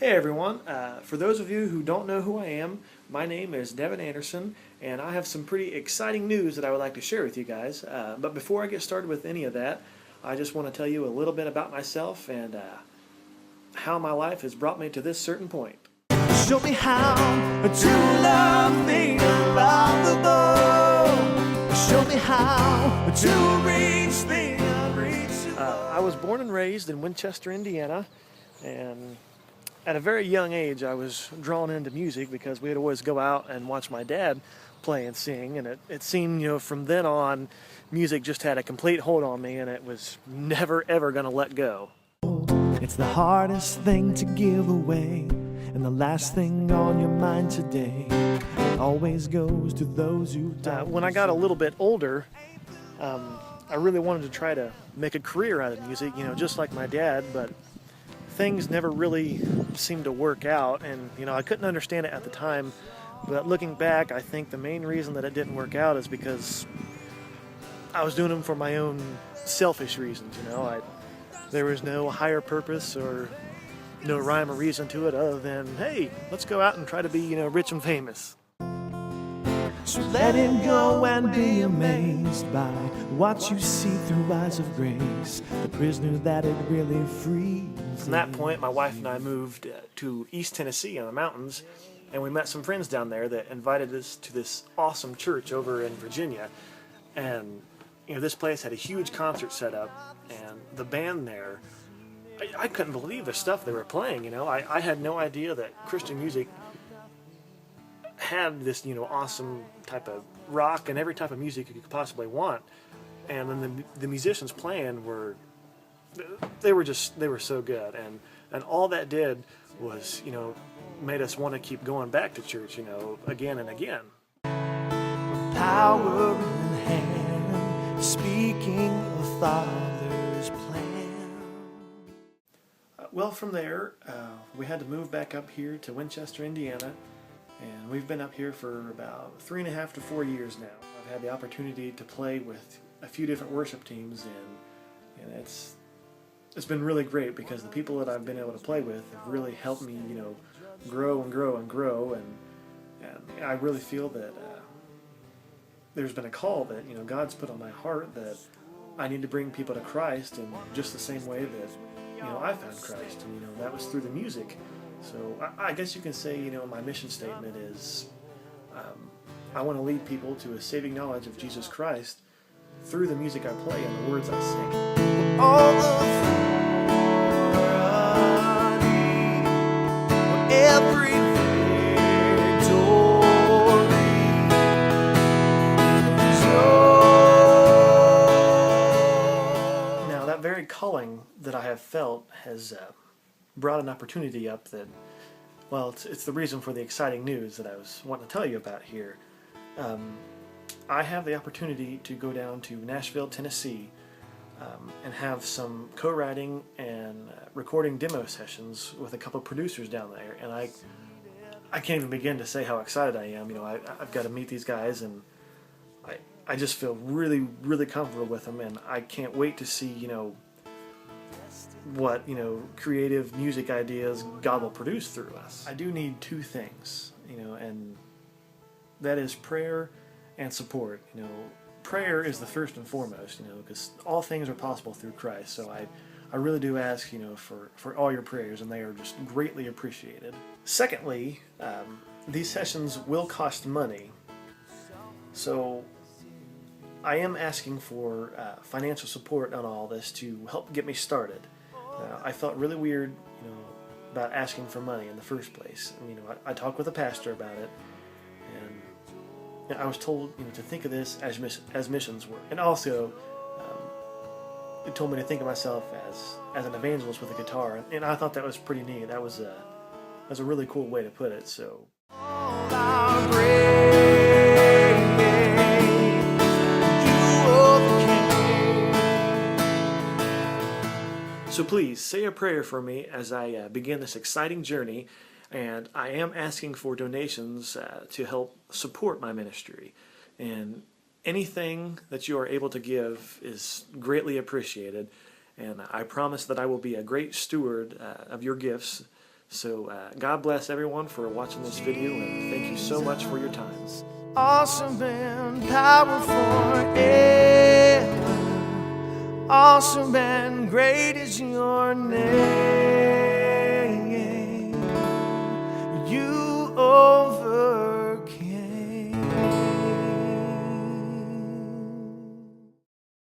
Hey everyone, for those of you who don't know who I am, my name is Devin Anderson, and I have some pretty exciting news that I would like to share with you guys. But before I get started with any of that, I just want to tell you a little bit about myself and how my life has brought me to this certain point. Show me how to love the unlovable. Show me how to reach the unreachable. I was born and raised in Winchester, Indiana, and at a very young age, I was drawn into music because we'd always go out and watch my dad play and sing, and it seemed, from then on, music just had a complete hold on me, and it was never, ever going to let go. It's the hardest thing to give away, and the last thing on your mind today. It always goes to those who don't. When I got a little bit older, I really wanted to try to make a career out of music, just like my dad, but things never really seemed to work out, and I couldn't understand it at the time. But looking back, I think the main reason that it didn't work out is because I was doing them for my own selfish reasons. There was no higher purpose or no rhyme or reason to it other than, hey, let's go out and try to be rich and famous. So let him go and be amazed by what you see through eyes of grace, the prisoner that it really frees. From that point, my wife and I moved to East Tennessee in the mountains, and we met some friends down there that invited us to this awesome church over in Virginia. And this place had a huge concert set up, and the band there, I couldn't believe the stuff they were playing. I had no idea that Christian music had this awesome type of rock and every type of music you could possibly want. And then the musicians playing were so good, and all that did was made us want to keep going back to church again and again. Power in hand, speaking a Father's plan. Well, from there we had to move back up here to Winchester, Indiana, and we've been up here for about 3.5 to 4 years now. I've had the opportunity to play with a few different worship teams, and it's been really great because the people that I've been able to play with have really helped me, grow and grow and grow, and I really feel that there's been a call that God's put on my heart that I need to bring people to Christ in just the same way that I found Christ, and that was through the music. So I guess you can say my mission statement is I want to lead people to a saving knowledge of Jesus Christ through the music I play and the words I sing. All the every Now that very calling that I have felt has brought an opportunity up that, well, it's the reason for the exciting news that I was wanting to tell you about here. I have the opportunity to go down to Nashville, Tennessee, and have some co-writing and recording demo sessions with a couple producers down there, and I can't even begin to say how excited I am. I've got to meet these guys, and I just feel really, really comfortable with them, and I can't wait to see what creative music ideas God will produce through us. I do need two things, and that is prayer and support. Prayer is the first and foremost, because all things are possible through Christ. So I really do ask, for all your prayers, and they are just greatly appreciated. Secondly, these sessions will cost money, so I am asking for financial support on all this to help get me started. I felt really weird, about asking for money in the first place. I talked with a pastor about it, and I was told, to think of this as missions work, and also it told me to think of myself as an evangelist with a guitar, and I thought that was pretty neat. That was a really cool way to put it. So. So please say a prayer for me as I begin this exciting journey, and I am asking for donations to help support my ministry. And anything that you are able to give is greatly appreciated, and I promise that I will be a great steward of your gifts So God bless everyone for watching this video, and thank you so much for your time. Awesome and powerful forever. Awesome and great is your name.